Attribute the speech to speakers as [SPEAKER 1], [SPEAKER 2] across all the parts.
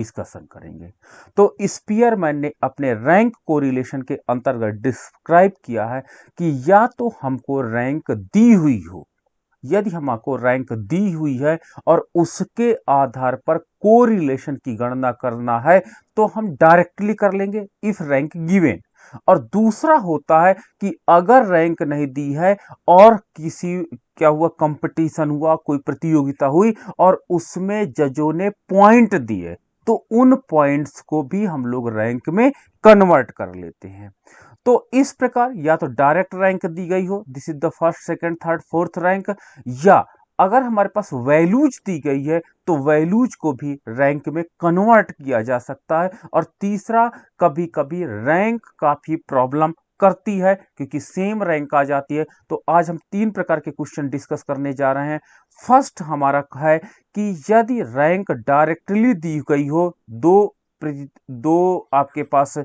[SPEAKER 1] Discussion करेंगे। तो Spearman ने अपने रैंक कोरिलेशन के अंतर्गत डिस्क्राइब किया है कि या तो हमको रैंक दी हुई हो, यदि हमको रैंक दी हुई है और उसके आधार पर कोरिलेशन की गणना करना है तो हम डायरेक्टली कर लेंगे इफ रैंक गिवन। और दूसरा होता है कि अगर रैंक नहीं दी है और किसी क्या हुआ, कंपटीशन हुआ, कोई प्रतियोगिता हुई और उसमें जजों ने पॉइंट दिए तो उन पॉइंट्स को भी हम लोग रैंक में कन्वर्ट कर लेते हैं। तो इस प्रकार या तो डायरेक्ट रैंक दी गई हो, this is the first second third fourth rank, या अगर हमारे पास वैल्यूज दी गई है तो वैल्यूज को भी रैंक में कन्वर्ट किया जा सकता है। और तीसरा, कभी कभी रैंक काफी प्रॉब्लम करती है क्योंकि सेम रैंक आ जाती है। तो आज हम 3 प्रकार के क्वेश्चन डिस्कस करने जा रहे हैं। फर्स्ट हमारा है कि यदि रैंक डायरेक्टली दी गई हो, दो आपके पास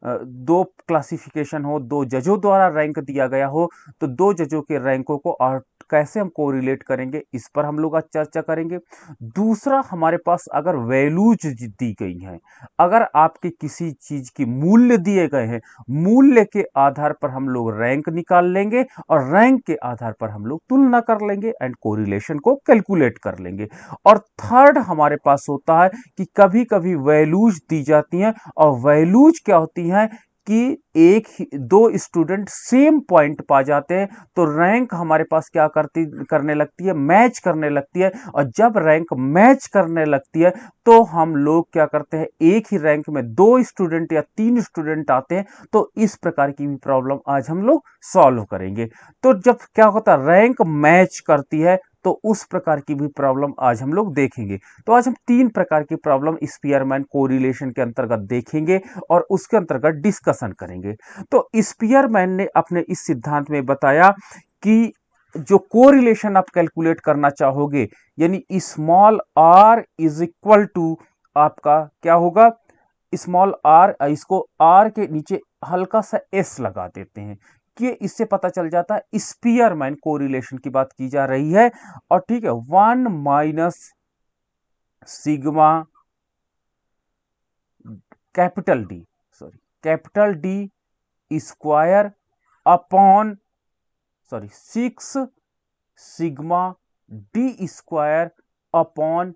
[SPEAKER 1] दो क्लासिफिकेशन हो, दो जजों द्वारा रैंक दिया गया हो, तो दो जजों के रैंकों को और कैसे हम कोरिलेट करेंगे इस पर हम लोग आज चर्चा करेंगे। दूसरा, हमारे पास अगर वैल्यूज दी गई हैं, अगर आपके किसी चीज की मूल्य दिए गए हैं, मूल्य के आधार पर हम लोग रैंक निकाल लेंगे और रैंक के आधार पर हम लोग तुलना कर लेंगे एंड कोरिलेशन को कैलकुलेट कर लेंगे। और थर्ड हमारे पास होता है कि कभी कभी वैल्यूज दी जाती हैं और वैल्यूज क्या होती हैं कि एक ही दो स्टूडेंट सेम पॉइंट पा जाते हैं तो रैंक हमारे पास क्या करने लगती है, मैच करने लगती है। और जब रैंक मैच करने लगती है तो हम लोग क्या करते हैं, एक ही रैंक में 2 स्टूडेंट या 3 स्टूडेंट आते हैं। तो इस प्रकार की भी प्रॉब्लम आज हम लोग सॉल्व करेंगे। तो जब क्या होता है, रैंक मैच करती है तो उस प्रकार की भी प्रॉब्लम आज हम लोग देखेंगे। तो आज हम 3 प्रकार की प्रॉब्लम स्पीयरमैन कोरिलेशन के अंतर्गत देखेंगे और उसके अंतर्गत डिस्कशन करेंगे। तो स्पीयरमैन ने अपने इस सिद्धांत में बताया कि जो कोरिलेशन आप कैलकुलेट करना चाहोगे, यानी small R is equal to आपका क्या होगा, स्मॉल आर, इसको आर के नीचे हल्का सा एस लगा देते हैं कि इससे पता चल जाता है स्पीयरमैन कोरिलेशन की बात की जा रही है। और ठीक है, 1 minus sigma capital D, sorry capital D square upon 6 sigma D square upon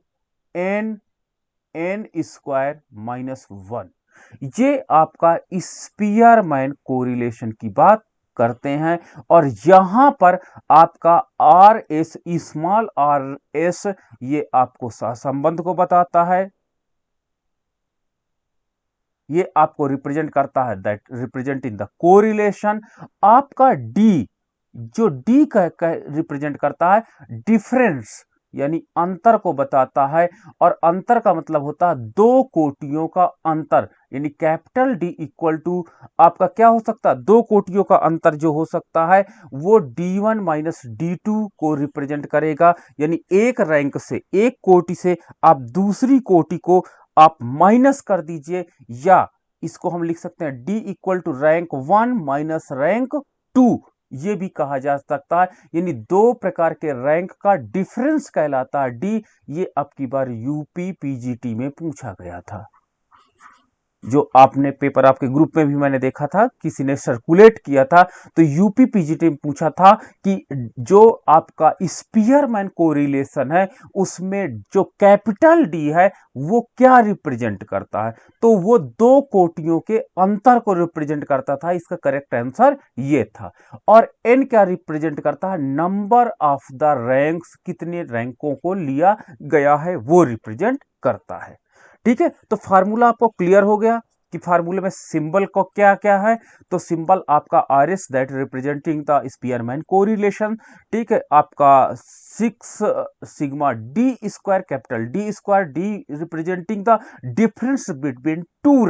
[SPEAKER 1] N square minus 1। ये आपका स्पीयरमैन कोरिलेशन की बात करते हैं। और यहां पर आपका R S, small R S, ये आपको सहसंबंध को बताता है, ये आपको रिप्रेजेंट करता है, that represent in the correlation. आपका डी, जो डी का रिप्रेजेंट करता है डिफरेंस, यानी अंतर को बताता है। और अंतर का मतलब होता है दो कोटियों का अंतर, यानी कैपिटल डी इक्वल टू आपका क्या हो सकता है, दो कोटियों का अंतर जो हो सकता है वो D1 माइनस D2 को रिप्रेजेंट करेगा। यानी एक रैंक से, एक कोटि से आप दूसरी कोटि को आप माइनस कर दीजिए, या इसको हम लिख सकते हैं D equal to rank 1 minus rank 2, ये भी कहा जा सकता है। यानी दो प्रकार के रैंक का डिफरेंस कहलाता है डी। ये अब की बार यूपी पीजीटी में पूछा गया था, जो आपने पेपर आपके ग्रुप में भी मैंने देखा था, किसी ने सर्कुलेट किया था। तो यूपी पीजीटी में पूछा था कि जो आपका स्पीयरमैन कोरिलेशन है उसमें जो कैपिटल डी है वो क्या रिप्रेजेंट करता है, तो वो दो कोटियों के अंतर को रिप्रेजेंट करता था। इसका करेक्ट आंसर ये था। और एन क्या रिप्रेजेंट करता है, नंबर ऑफ द रैंक्स, कितने रैंकों को लिया गया है वो रिप्रेजेंट करता है। ठीक है, तो फार्मूला आपको क्लियर हो गया कि फार्मूले में सिंबल को क्या क्या है। तो सिंबल आपका R S, that representing the Spearman correlation. ठीक है, आपका 6 sigma D square, capital D square, D representing the difference between two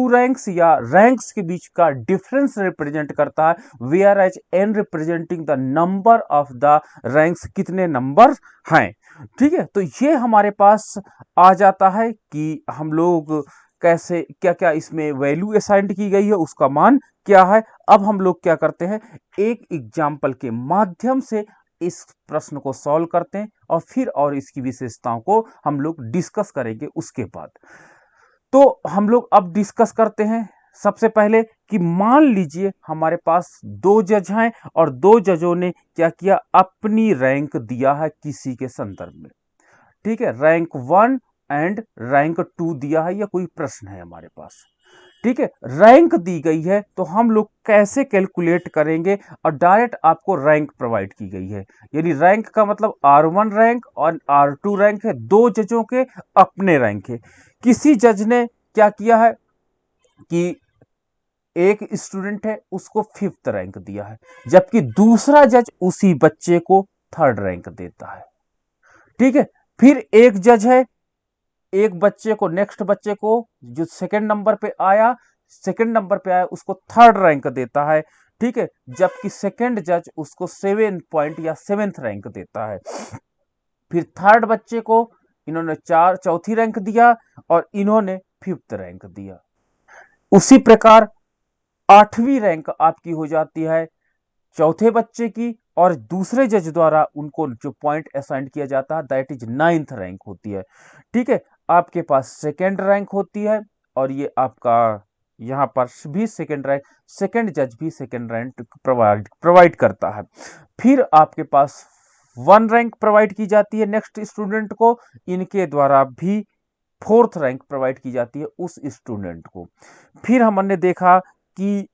[SPEAKER 1] ranks या रैंक्स के बीच का डिफरेंस रिप्रेजेंट करता है, whereas N representing the number of the ranks, कितने नंबर हैं। ठीक है, तो ये हमारे पास आ जाता है कि हम लोग कैसे क्या क्या इसमें वैल्यू असाइंड की गई है, उसका मान क्या है। अब हम लोग क्या करते हैं, एक एग्जाम्पल के माध्यम से इस प्रश्न को सॉल्व करते हैं और फिर और इसकी विशेषताओं को हम लोग डिस्कस करेंगे उसके बाद। तो हम लोग अब डिस्कस करते हैं सबसे पहले कि मान लीजिए हमारे पास दो जज हैं और दो जजों ने क्या किया, अपनी रैंक दिया है किसी के संदर्भ में। ठीक है, रैंक 1 एंड रैंक 2 दिया है, या कोई प्रश्न है हमारे पास। ठीक है, रैंक दी गई है तो हम लोग कैसे कैलकुलेट करेंगे, और डायरेक्ट आपको रैंक प्रोवाइड की गई है। यानी रैंक का मतलब R1 रैंक और R2 रैंक है, दो जजों के अपने रैंक है। किसी जज ने क्या किया है कि एक स्टूडेंट है उसको 5th रैंक दिया है, जबकि दूसरा जज उसी बच्चे को 3rd रैंक देता है। ठीक है, फिर एक जज है, एक बच्चे को, नेक्स्ट बच्चे को जो सेकंड नंबर पे आया उसको 3rd रैंक देता है। ठीक है, जबकि सेकंड जज उसको 7 पॉइंट या 7th रैंक देता है। फिर थर्ड बच्चे को इन्होंने चौथी रैंक दिया और इन्होंने 5th रैंक दिया। उसी प्रकार 8वीं रैंक आपकी हो जाती है चौथे बच्चे की, और दूसरे जज द्वारा उनको जो पॉइंट असाइन किया जाता है दैट इज 9th रैंक होती है। ठीक है, आपके पास सेकेंड रैंक होती है, और ये आपका यहां पर भी सेकेंड रैंक, सेकेंड जज भी सेकेंड रैंक प्रोवाइड करता है। फिर आपके पास 1 रैंक प्रोवाइड की जाती है नेक्स्ट स्टूडेंट को, इनके द्वारा भी 4th रैंक प्रोवाइड की जाती है उस स्टूडेंट को। फिर हमने देखा कि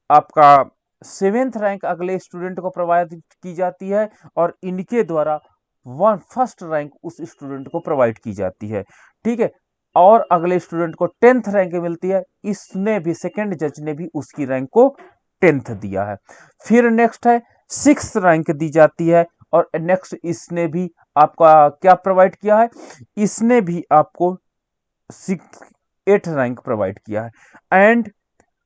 [SPEAKER 1] आपका 7th रैंक अगले स्टूडेंट को प्रोवाइड की जाती है, और इनके द्वारा 1st रैंक उस स्टूडेंट को प्रोवाइड की जाती है। ठीक है, और अगले स्टूडेंट को 10th रैंक मिलती है, इसने भी, सेकंड जज ने भी उसकी रैंक को 10th दिया है। फिर नेक्स्ट है 6th रैंक दी जाती है, और नेक्स्ट इसने भी आपका क्या प्रोवाइड किया है, इसने भी आपको 8th रैंक प्रोवाइड किया है। एंड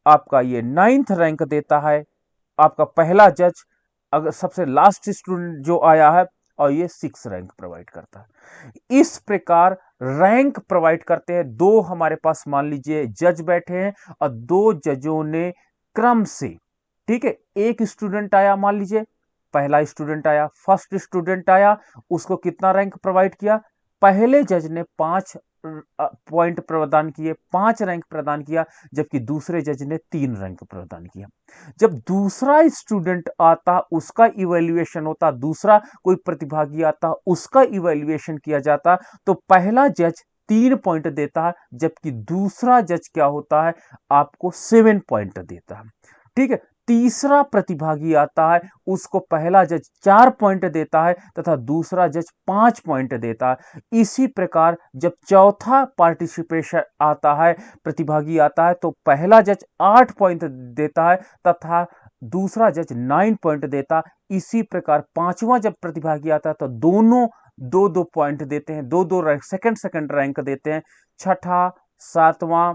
[SPEAKER 1] आपका ये 9th रैंक देता है आपका पहला जज, अगर सबसे लास्ट स्टूडेंट जो आया है, और ये 6th रैंक प्रोवाइड करता है। इस प्रकार रैंक प्रोवाइड करते हैं। दो हमारे पास मान लीजिए जज बैठे हैं और दो जजों ने क्रम से, ठीक है, एक स्टूडेंट आया, मान लीजिए पहला स्टूडेंट आया, फर्स्ट स्टूडेंट आया, उसको कितना रैंक प्रोवाइड किया, पहले जज ने 5 पॉइंट प्रदान किए, 5 रैंक प्रदान किया, जबकि दूसरे जज ने 3 रैंक प्रदान किया। जब दूसरा स्टूडेंट आता, उसका इवैल्यूएशन होता, दूसरा कोई प्रतिभागी आता, उसका इवैल्यूएशन किया जाता, तो पहला जज 3 पॉइंट देता है, जबकि दूसरा जज क्या होता है, आपको 7 पॉइंट देता है। ठीक है, तीसरा प्रतिभागी आता है, उसको पहला जज 4 पॉइंट देता है तथा दूसरा जज 5 पॉइंट देता है। इसी प्रकार जब चौथा पार्टिसिपेशन आता है, प्रतिभागी आता है, तो पहला जज 8 पॉइंट देता है तथा दूसरा जज 9 पॉइंट देता। इसी प्रकार पांचवा जब प्रतिभागी आता है तो दोनों 2-2 पॉइंट देते हैं, 2-2 रैंक, सेकंड रैंक देते हैं। छठा, सातवां,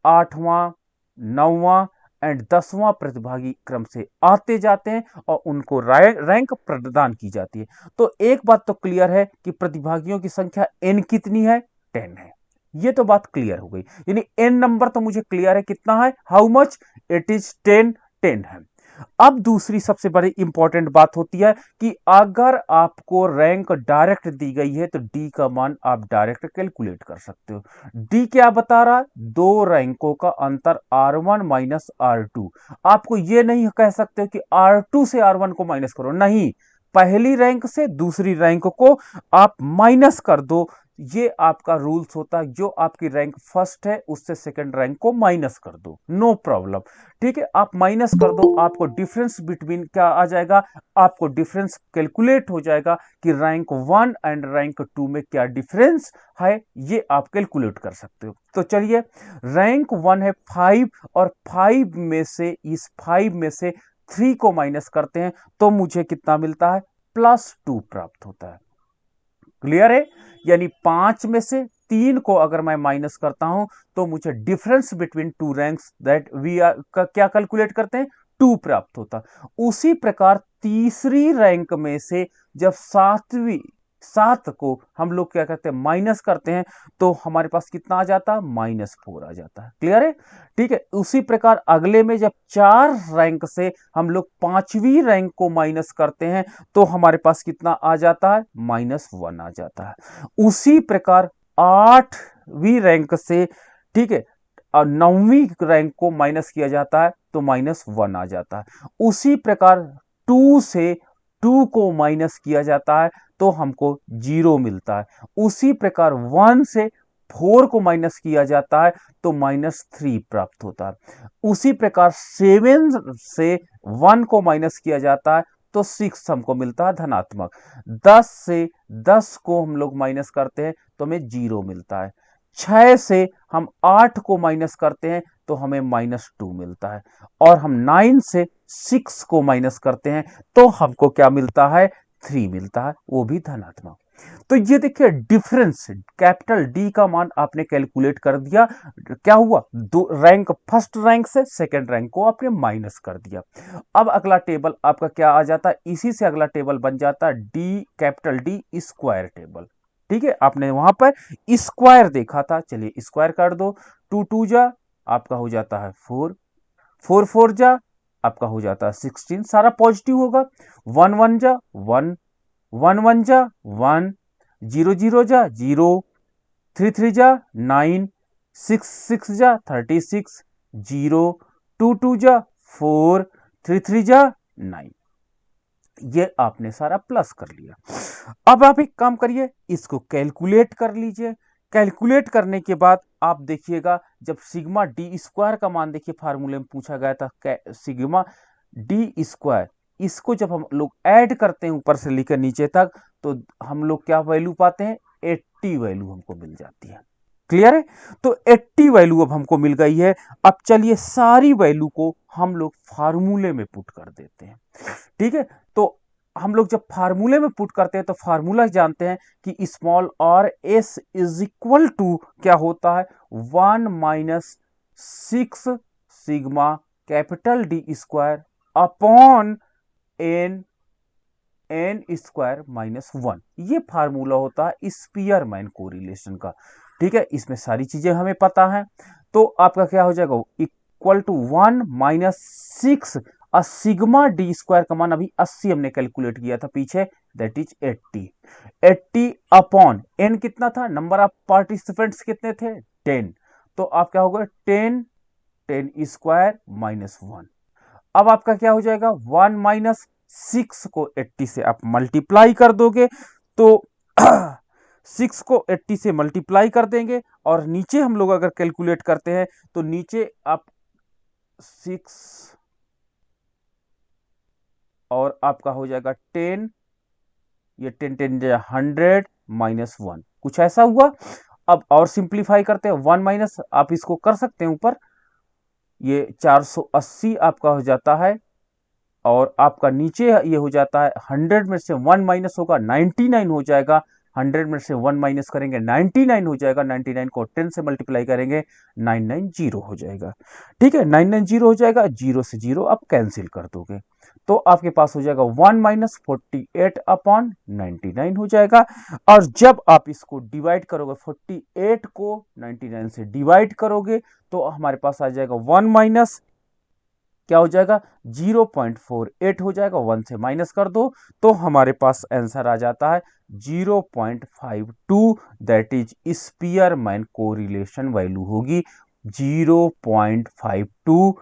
[SPEAKER 1] आठवां, नौवां एंड 10वां प्रतिभागी क्रम से आते जाते हैं और उनको रैंक प्रदान की जाती है। तो एक बात तो क्लियर है कि प्रतिभागियों की संख्या n कितनी है, 10 है। ये तो बात क्लियर हो गई, यानी n नंबर तो मुझे क्लियर है कितना है, हाउ मच, इट इज 10 है। अब दूसरी सबसे बड़ी इंपॉर्टेंट बात होती है कि अगर आपको रैंक डायरेक्ट दी गई है तो डी का मान आप डायरेक्ट कैलकुलेट कर सकते हो। डी क्या बता रहा है, दो रैंकों का अंतर R1 माइनस R2। आपको यह नहीं कह सकते कि R2 से R1 को माइनस करो, नहीं, पहली रैंक से दूसरी रैंक को आप माइनस कर दो। ये आपका रूल्स होता है, जो आपकी रैंक फर्स्ट है उससे सेकंड रैंक को माइनस कर दो, नो प्रॉब्लम। ठीक है, आप माइनस कर दो, आपको डिफरेंस बिटवीन क्या आ जाएगा, आपको डिफरेंस कैलकुलेट हो जाएगा कि रैंक 1 एंड रैंक 2 में क्या डिफरेंस है, ये आप कैलकुलेट कर सकते हो। तो चलिए, रैंक 1 है 5 और 5 में से, इस 5 में से 3 को माइनस करते हैं तो मुझे कितना मिलता है, +2 प्राप्त होता है। क्लियर है, यानी 5 में से 3 को अगर मैं माइनस करता हूं तो मुझे difference between 2 ranks that we are का क्या कैलकुलेट करते हैं, 2 प्राप्त होता। उसी प्रकार तीसरी रैंक में से जब 7वीं 7 को हम लोग क्या करते हैं, माइनस करते हैं, तो हमारे पास कितना आ जाता है, -4 आ जाता है। क्लियर है? ठीक है। उसी प्रकार अगले में जब 4 रैंक से हम लोग 5वीं रैंक को माइनस करते हैं तो हमारे पास कितना आ जाता है, -1 आ जाता है। उसी प्रकार 8वीं रैंक से, ठीक है, और 9वीं रैंक को माइनस किया जाता है तो -1 आ जाता है। उसी प्रकार 2 से 2 को माइनस किया जाता है तो हमको 0 मिलता है। उसी प्रकार 1 से 4 को माइनस किया जाता है तो -3 प्राप्त होता है। उसी प्रकार 7 से 1 को माइनस किया जाता है तो 6 हमको मिलता है धनात्मक। 10 से 10 को हम लोग माइनस करते हैं तो हमें 0 मिलता है। 6 से हम 8 को माइनस करते हैं तो हमें -2 मिलता है। और हम 9 से 6 को माइनस करते हैं तो हमको क्या मिलता है, 3 मिलता है, वो भी धनात्मक। तो ये देखिए डिफरेंस, कैपिटल डी का मान आपने कैलकुलेट कर दिया। क्या हुआ, दो रैंक, फर्स्ट रैंक से सेकंड रैंक को आपने माइनस कर दिया। अब अगला टेबल आपका क्या आ जाता है, इसी से अगला टेबल बन जाता है D, capital D square table. ठीक है, आपने वहां पर स्क्वायर देखा था, चलिए स्क्वायर कर दो। 2 2 जा आपका हो जाता है 4, 4 4 जा आपका हो जाता है 16, सारा पॉजिटिव होगा। 1 1 जा 1, 1 1 जा 1, 0 0 जा 0, 3 3 जा 9, 6 6 जा 36, 0, 2 2 जा 4, 3 3 जा 9। ये आपने सारा प्लस कर लिया। अब आप एक काम करिए, इसको कैलकुलेट कर लीजिए। कैलकुलेट करने के बाद आप देखिएगा, जब सिग्मा डी स्क्वायर का मान, देखिए फार्मूले में पूछा गया था सिग्मा डी स्क्वायर, इसको जब हम लोग ऐड करते हैं ऊपर से लेकर नीचे तक तो हम लोग क्या वैल्यू पाते हैं, 80 वैल्यू हमको मिल जाती है। क्लियर है? तो 80 वैल्यू अब हमको मिल गई है। अब चलिए सारी वैल्यू को हम लोग फार्मूले में पुट कर देते हैं। ठीक है, तो हम लोग जब फार्मूले में पुट करते हैं तो फार्मूला जानते हैं कि small R S is equal to क्या होता है, 1 - 6 sigma capital D square upon N n² - 1। ये फार्मूला होता है स्पीयरमैन कोरिलेशन का। ठीक है, इसमें सारी चीजें हमें पता है। तो आपका क्या हो जाएगा, equal to 1 - 6 sigma D square का मान अभी 80 हमने कैलकुलेट किया था पीछे, दैट इज 80। 80 अपॉन एन कितना था, नंबर ऑफ पार्टिसिपेंट्स कितने थे, 10। तो आप क्या होगा, 10 10 स्क्वायर -1। अब आपका क्या हो जाएगा, 1 - 6 को 80 से आप मल्टीप्लाई कर दोगे तो 6 को 80 से मल्टीप्लाई कर देंगे, और नीचे हम लोग अगर कैलकुलेट करते हैं तो नीचे आप 6 और आपका हो जाएगा 10, ये 10 10 100 -1, कुछ ऐसा हुआ। अब और सिंप्लीफाई करते हैं, 1 माइनस आप इसको कर सकते हैं ऊपर, ये 480 आपका हो जाता है, और आपका नीचे ये हो जाता है 100 में से 1 माइनस होगा 99 हो जाएगा। 100 में से 1 माइनस करेंगे 99 हो जाएगा, 99 को 10 से मल्टीप्लाई करेंगे 990 हो जाएगा। ठीक है, 990 हो जाएगा, 0 से 0 आप कैंसिल कर दोगे तो आपके पास हो जाएगा 1 - 48 अपॉन 99 हो जाएगा। और जब आप इसको डिवाइड करोगे, 48 को 99 से डिवाइड करोगे तो हमारे पास आ जाएगा 1 माइनस क्या हो जाएगा, 0.48 हो जाएगा। 1 से माइनस कर दो तो हमारे पास आंसर आ जाता है 0.52, that is Spearman correlation value होगी 0.52।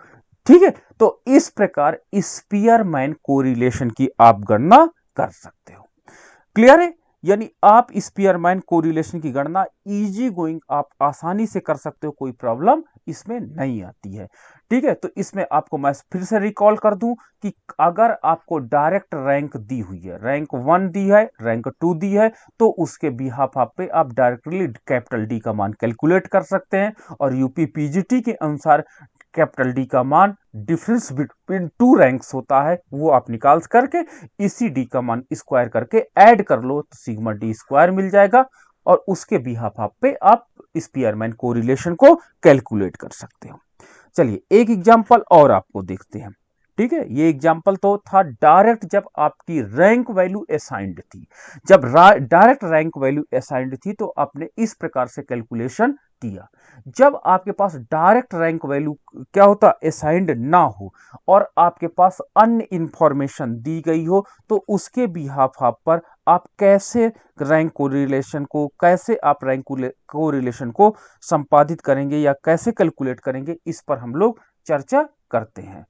[SPEAKER 1] ठीक है, तो इस प्रकार स्पीयरमैन कोरिलेशन की आप गणना कर सकते हो। क्लियर है? यानी आप स्पीयरमैन कोरिलेशन की गणना इजी गोइंग आप आसानी से कर सकते हो, कोई प्रॉब्लम इसमें नहीं आती है। ठीक है, तो इसमें आपको मैं फिर से रिकॉल कर दूं कि अगर आपको डायरेक्ट रैंक दी हुई है, रैंक 1 दी है, रैंक 2 दी है, तो उसके बिहाफ आप पे आप डायरेक्टली कैपिटल डी का मान कैलकुलेट कर सकते हैं, और यूपी पीजीटी के अनुसार कैपिटल डी का मान डिफरेंस बिटवीन 2 रैंक्स होता है, वो आप निकाल करके इसी डी का मान स्क्वायर करके ऐड कर लो तो सिग्मा डी स्क्वायर मिल जाएगा, और उसके बिहाफ आप पे आप स्पीयरमैन कोरिलेशन को कैलकुलेट कर सकते हो। चलिए एक एग्जांपल और आपको देखते हैं। ठीक है, ये एग्जाम्पल तो था डायरेक्ट जब आपकी रैंक वैल्यू असाइंड थी। जब डायरेक्ट रैंक वैल्यू असाइंड थी तो आपने इस प्रकार से कैलकुलेशन किया। जब आपके पास डायरेक्ट रैंक वैल्यू क्या होता, असाइंड ना हो और आपके पास अन्य इंफॉर्मेशन दी गई हो, तो उसके बिहाफ पर आप कैसे रैंक कोरिलेशन को, कैसे आप रैंक कोरिलेशन को संपादित करेंगे या कैसे कैलकुलेट करेंगे, इस पर हम लोग चर्चा करते हैं।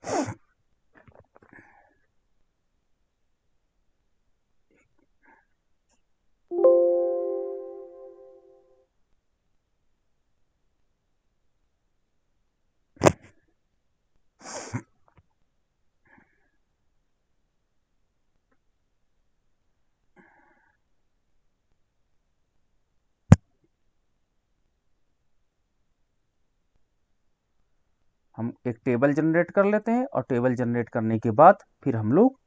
[SPEAKER 1] हम एक टेबल जनरेट कर लेते हैं और टेबल जनरेट करने के बाद फिर हम लोग